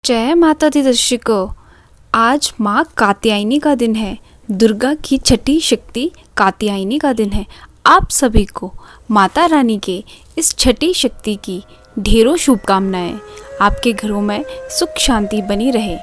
जय माता दी दर्शकों। आज माँ कात्यायनी का दिन है। दुर्गा की छठी शक्ति कात्यायनी का दिन है। आप सभी को माता रानी के इस छठी शक्ति की ढेरों शुभकामनाएं। आपके घरों में सुख शांति बनी रहे।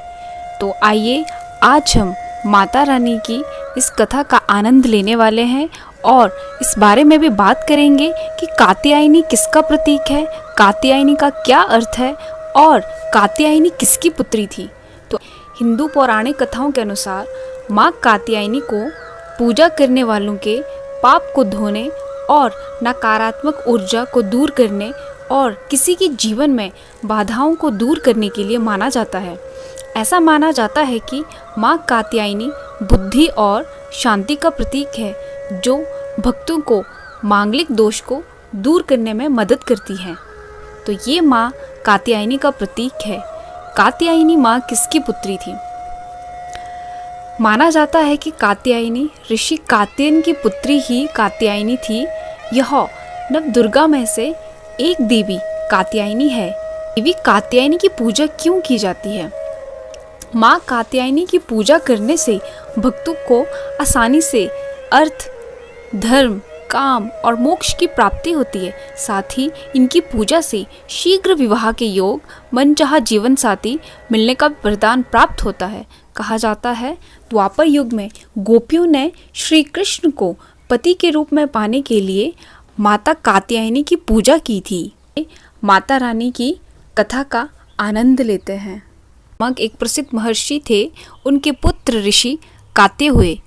तो आइए आज हम माता रानी की इस कथा का आनंद लेने वाले हैं और इस बारे में भी बात करेंगे कि कात्यायनी किसका प्रतीक है, कात्यायनी का क्या अर्थ है और कात्यायनी किसकी पुत्री थी। तो हिंदू पौराणिक कथाओं के अनुसार माँ कात्यायनी को पूजा करने वालों के पाप को धोने और नकारात्मक ऊर्जा को दूर करने और किसी के जीवन में बाधाओं को दूर करने के लिए माना जाता है। ऐसा माना जाता है कि माँ कात्यायनी बुद्धि और शांति का प्रतीक है, जो भक्तों को मांगलिक दोष को दूर करने में मदद करती है। तो ये माँ कात्यायनी का प्रतीक है। कात्यायनी माँ किसकी पुत्री थी? माना जाता है कि कात्यायनी ऋषि कात्ययन की पुत्री ही कात्यायनी थी। यह नव दुर्गा में से एक देवी कात्यायनी है। देवी कात्यायनी की पूजा क्यों की जाती है? माँ कात्यायनी की पूजा करने से भक्तों को आसानी से अर्थ, धर्म, काम और मोक्ष की प्राप्ति होती है। साथ ही इनकी पूजा से शीघ्र विवाह के योग, मनचाहा जीवन साथी मिलने का वरदान प्राप्त होता है। कहा जाता है द्वापर युग में गोपियों ने श्री कृष्ण को पति के रूप में पाने के लिए माता कात्यायनी की पूजा की थी। माता रानी की कथा का आनंद लेते हैं। एक प्रसिद्ध महर्षि थे, उनके पुत्र ऋषि कात्य हुए।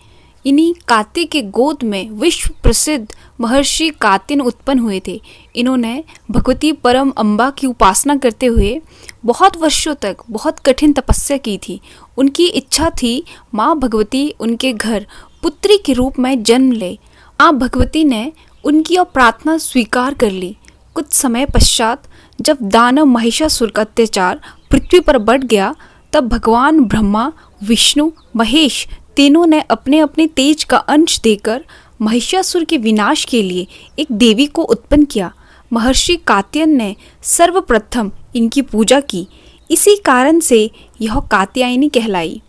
इन्हीं कात्य के गोद में विश्व प्रसिद्ध महर्षि कात्यन उत्पन्न हुए थे। इन्होंने भगवती परम अम्बा की उपासना करते हुए बहुत वर्षों तक बहुत कठिन तपस्या की थी। उनकी इच्छा थी माँ भगवती उनके घर पुत्री के रूप में जन्म ले। माँ भगवती ने उनकी और प्रार्थना स्वीकार कर ली। कुछ समय पश्चात जब दानव महिषासुर का अत्याचार पृथ्वी पर बढ़ गया, तब भगवान ब्रह्मा, विष्णु, महेश तीनों ने अपने अपने तेज का अंश देकर महिषासुर के विनाश के लिए एक देवी को उत्पन्न किया। महर्षि कात्ययन ने सर्वप्रथम इनकी पूजा की। इसी कारण से यह कात्यायनी कहलाई।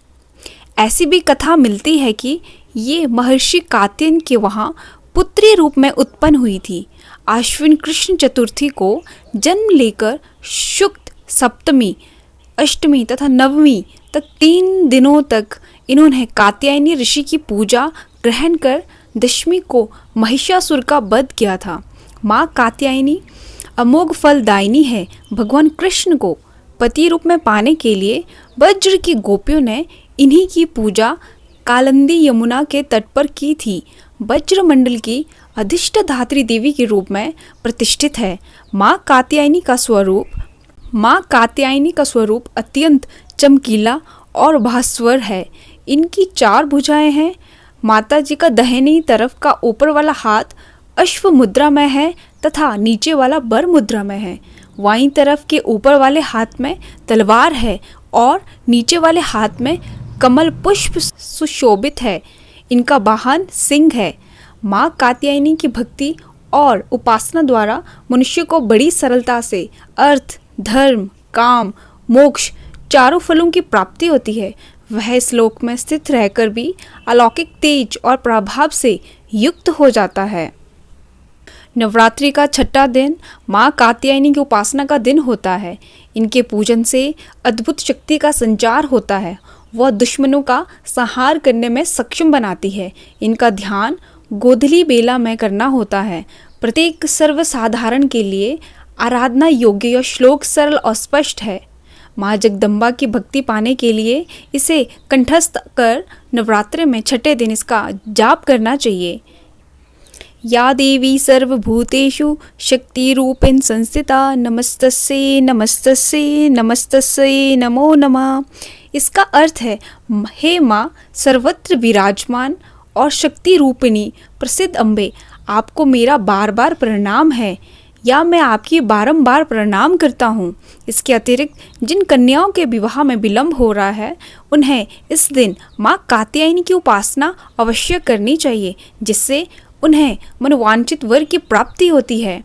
ऐसी भी कथा मिलती है कि ये महर्षि कात्ययन के वहाँ पुत्री रूप में उत्पन्न हुई थी। आश्विन कृष्ण चतुर्थी को जन्म लेकर शुक्ल सप्तमी, अष्टमी तथा नवमी तक 3 दिनों तक इन्होंने कात्यायनी ऋषि की पूजा ग्रहण कर दशमी को महिषासुर का वध किया था। माँ कात्यायनी अमोघ फलदायिनी है। भगवान कृष्ण को पति रूप में पाने के लिए वज्र की गोपियों ने इन्हीं की पूजा कालिंदी यमुना के तट पर की थी। वज्र मंडल की अधिष्ठात्री देवी के रूप में प्रतिष्ठित है। माँ कात्यायनी का स्वरूप अत्यंत चमकीला और भास्वर है। इनकी 4 भुजाएं हैं। माता जी का दाहिनी तरफ का ऊपर वाला हाथ अश्व मुद्रा में है तथा नीचे वाला बर मुद्रा में है। बाईं तरफ के ऊपर वाले हाथ में तलवार है और नीचे वाले हाथ में कमल पुष्प सुशोभित है। इनका वाहन सिंह है। माँ कात्यायनी की भक्ति और उपासना द्वारा मनुष्य को बड़ी सरलता से अर्थ, धर्म, काम, मोक्ष चारों फलों की प्राप्ति होती है। वह इस लोक में स्थित रहकर भी अलौकिक तेज और प्रभाव से युक्त हो जाता है। नवरात्रि का छठा दिन माँ कात्यायनी की उपासना का दिन होता है। इनके पूजन से अद्भुत शक्ति का संचार होता है। वह दुश्मनों का संहार करने में सक्षम बनाती है। इनका ध्यान गोधली बेला में करना होता है। प्रत्येक सर्वसाधारण के लिए आराधना योग्य यह श्लोक सरल और स्पष्ट है। माँ जगदम्बा की भक्ति पाने के लिए इसे कंठस्थ कर नवरात्रि में छठे दिन इसका जाप करना चाहिए। या देवी सर्वभूतेषु शक्ति रूपेण संस्थिता नमस्तस्यै नमस्तस्यै नमस्तस्यै नमो नमः। इसका अर्थ है, हे माँ सर्वत्र विराजमान और शक्ति रूपिणी प्रसिद्ध अम्बे, आपको मेरा बार बार प्रणाम है या मैं आपकी बारंबार प्रणाम करता हूँ। इसके अतिरिक्त जिन कन्याओं के विवाह में विलंब हो रहा है, उन्हें इस दिन माँ कात्यायनी की उपासना अवश्य करनी चाहिए, जिससे उन्हें मनोवांछित वर की प्राप्ति होती है।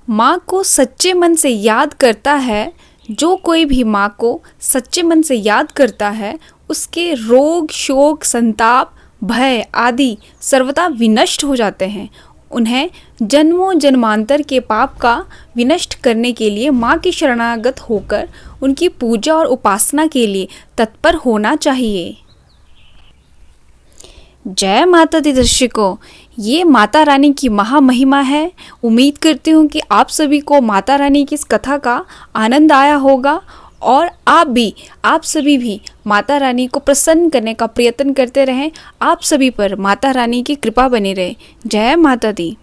माँ को सच्चे मन से याद करता है जो कोई भी माँ को सच्चे मन से याद करता है उसके रोग शोक संताप भय आदि सर्वथा विनष्ट हो जाते हैं। उन्हें जन्मों जन्मांतर के पाप का विनष्ट करने के लिए माँ की शरणागत होकर उनकी पूजा और उपासना के लिए तत्पर होना चाहिए। जय माता दी दर्शकों, ये माता रानी की महामहिमा है। उम्मीद करती हूँ कि आप सभी को माता रानी की इस कथा का आनंद आया होगा और आप सभी भी माता रानी को प्रसन्न करने का प्रयत्न करते रहें। आप सभी पर माता रानी की कृपा बनी रहे। जय माता दी।